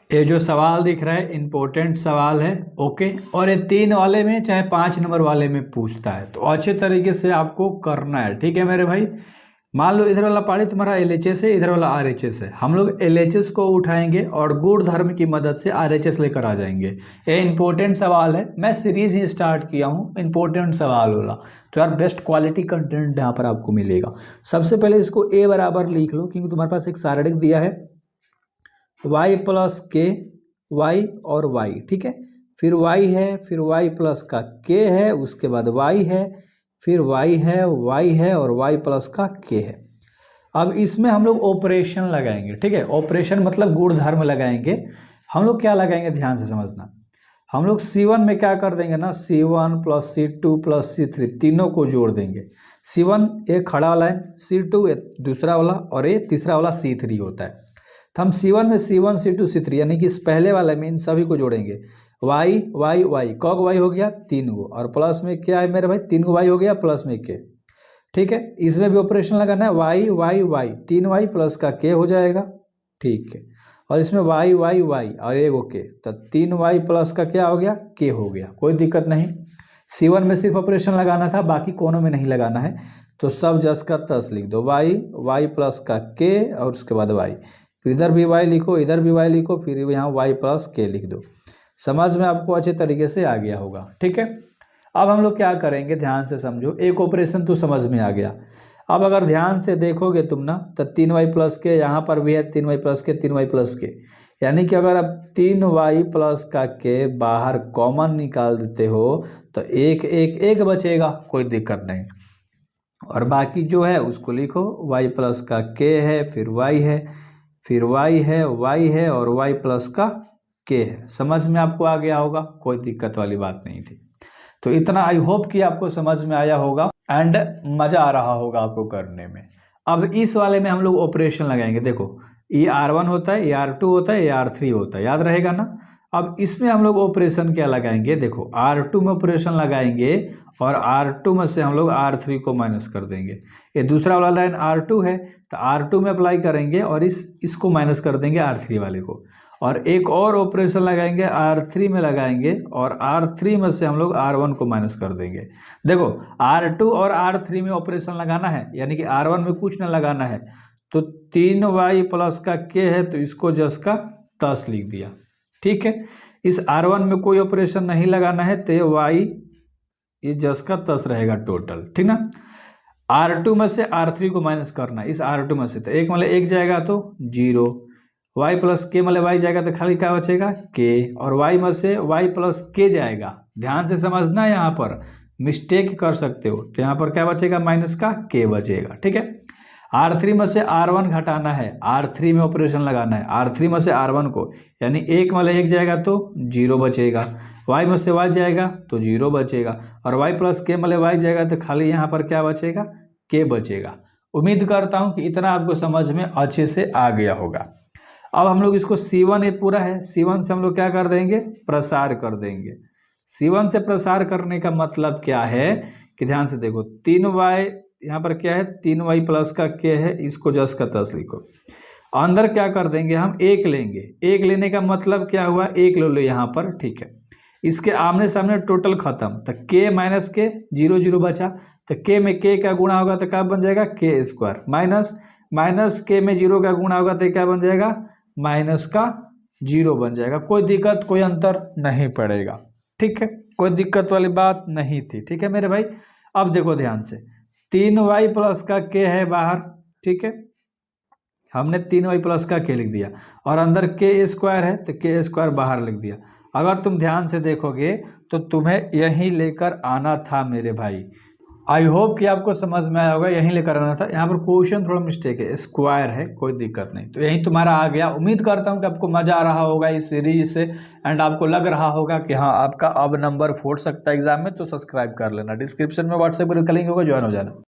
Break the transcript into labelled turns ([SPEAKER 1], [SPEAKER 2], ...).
[SPEAKER 1] ये जो सवाल दिख रहा है इम्पोर्टेंट सवाल है, ओके। और ये 3 वाले में चाहे 5 नंबर वाले में पूछता है, तो अच्छे तरीके से आपको करना है, ठीक है मेरे भाई। मान लो इधर वाला पार्टी तुम्हारा LHS है, इधर वाला RHS है, हम लोग LHS को उठाएंगे और गुण धर्म की मदद से RHS लेकर आ जाएंगे। ये इंपॉर्टेंट सवाल है, मैं सीरीज ही स्टार्ट किया हूँ इंपॉर्टेंट सवाल वाला, तो यार बेस्ट क्वालिटी कंटेंट यहाँ पर आपको मिलेगा। सबसे पहले इसको A बराबर लिख लो, क्योंकि तुम्हारे पास एक सारणिक दिया है y प्लस के वाई और y, ठीक है। फिर y है, फिर y प्लस का k है, उसके बाद y है, फिर y है और y प्लस का k है। अब इसमें हम लोग ऑपरेशन लगाएंगे, ठीक है। ऑपरेशन मतलब गुणधर्म लगाएंगे। हम लोग क्या लगाएंगे ध्यान से समझना। हम लोग C1 में क्या कर देंगे ना, C1 plus C2 plus C3 तीनों को जोड़ देंगे। C1 एक खड़ा वाला है, C2 एक दूसरा वाला और ये तीसरा वाला C3 होता है। तो हम C1 में C1 C2 C3 यानी कि इस पहले वाले में इन सभी को जोड़ेंगे। y y y कॉग y हो गया 3 गो, और प्लस में क्या है मेरे भाई 3 गो y हो गया प्लस में k, ठीक है। इसमें भी ऑपरेशन लगाना है y y y 3y plus का k हो जाएगा, ठीक है। और इसमें y y y और एक k, तो 3y प्लस का क्या हो गया k हो गया, कोई दिक्कत नहीं। C1 में सिर्फ ऑपरेशन लगाना था, बाकी कोनों में नहीं लगाना है, तो सब जस का तस लिख दो। y प्लस का k और उसके बाद y, फिर इधर भी y लिखो, इधर भी y लिखो, फिर यहाँ y प्लस k लिख दो। समझ में आपको अच्छे तरीके से आ गया होगा, ठीक है। अब हम लोग क्या करेंगे ध्यान से समझो, एक ऑपरेशन तो समझ में आ गया। अब अगर ध्यान से देखोगे तुम ना, तो 3y प्लस के यहाँ पर भी है 3y प्लस के 3y प्लस के, यानी कि अगर आप 3y प्लस का के बाहर कॉमन निकाल देते हो तो एक एक एक बचेगा, कोई दिक्कत नहीं। और बाकी जो है उसको लिखो, y प्लस का k है, फिर y है, फिर y है और y प्लस का k है। समझ में आपको आ गया होगा, कोई दिक्कत वाली बात नहीं थी। तो इतना आई होप कि आपको समझ में आया होगा एंड मज़ा आ रहा होगा आपको करने में। अब इस वाले में हम लोग ऑपरेशन लगाएंगे। देखो ये R1 होता है, ये R2 होता है, ये R3 होता है, याद रहेगा ना। अब इसमें हम लोग ऑपरेशन क्या लगाएंगे, देखो R2 में ऑपरेशन लगाएंगे और R2 में से हम लोग R3 को माइनस कर देंगे। ये दूसरा वाला लाइन R2 है, तो R2 में अप्लाई करेंगे और इसको माइनस कर देंगे R3 वाले को। और एक और ऑपरेशन लगाएंगे R3 में लगाएंगे और R3 में से हम लोग R1 को माइनस कर देंगे। देखो R2 और R3 में ऑपरेशन लगाना है, यानी कि R1 में कुछ ना लगाना है। तो 3y प्लस का k है, तो इसको जस का तस लिख दिया, ठीक है। इस R1 में कोई ऑपरेशन नहीं लगाना है, तो y ये जस का तस रहेगा टोटल, ठीक ना। R2 में से R3 को माइनस करना है, इस R2 में से, तो एक मतलब एक जाएगा तो 0, y प्लस के मतलब y जाएगा तो खाली क्या बचेगा k, और y में से y प्लस k जाएगा। ध्यान से समझना, यहाँ पर मिस्टेक कर सकते हो, तो यहाँ पर क्या बचेगा माइनस का k बचेगा, ठीक है। R3 में से R1 घटाना है, R3 में ऑपरेशन लगाना है, R3 में से R1 को, यानी एक मतलब एक जाएगा तो 0 बचेगा, y में से y जाएगा तो 0 बचेगा, और y प्लस k मतलब y जाएगा तो खाली यहाँ पर क्या बचेगा k बचेगा। उम्मीद करता हूँ कि इतना आपको समझ में अच्छे से आ गया होगा। अब हम लोग इसको C1 ये पूरा है, C1 से हम लोग क्या कर देंगे प्रसार कर देंगे। C1 से प्रसार करने का मतलब क्या है कि ध्यान से देखो, 3y यहाँ पर क्या है 3y प्लस का k है, इसको जस का तस लिखो। अंदर क्या कर देंगे हम एक लेंगे, एक लेने का मतलब क्या हुआ एक ले लो यहाँ पर, ठीक है। इसके आमने सामने टोटल खत्म, तो k माइनस के 0 0 बचा, तो k में k का गुणा होगा तो क्या बन जाएगा k स्क्वायर, माइनस k में 0 का गुणा होगा तो क्या बन जाएगा माइनस का 0 बन जाएगा। कोई दिक्कत कोई अंतर नहीं पड़ेगा, ठीक है, कोई दिक्कत वाली बात नहीं थी, ठीक है मेरे भाई। अब देखो ध्यान से, 3y प्लस का k है बाहर, ठीक है, हमने 3y प्लस का k लिख दिया, और अंदर k स्क्वायर है तो k स्क्वायर बाहर लिख दिया। अगर तुम ध्यान से देखोगे तो तुम्हें यहीं लेकर आना था मेरे भाई। आई होप कि आपको समझ में आया होगा, यहीं लेकर आना था। यहाँ पर क्वेश्चन थोड़ा मिस्टेक है, स्क्वायर है, कोई दिक्कत नहीं, तो यहीं तुम्हारा आ गया। उम्मीद करता हूँ कि आपको मज़ा आ रहा होगा इस सीरीज से एंड आपको लग रहा होगा कि हाँ आपका अब नंबर फोड़ सकता है एग्जाम में, तो सब्सक्राइब कर लेना। डिस्क्रिप्शन में व्हाट्सएप पर लिंक होगा, ज्वाइन हो जाना।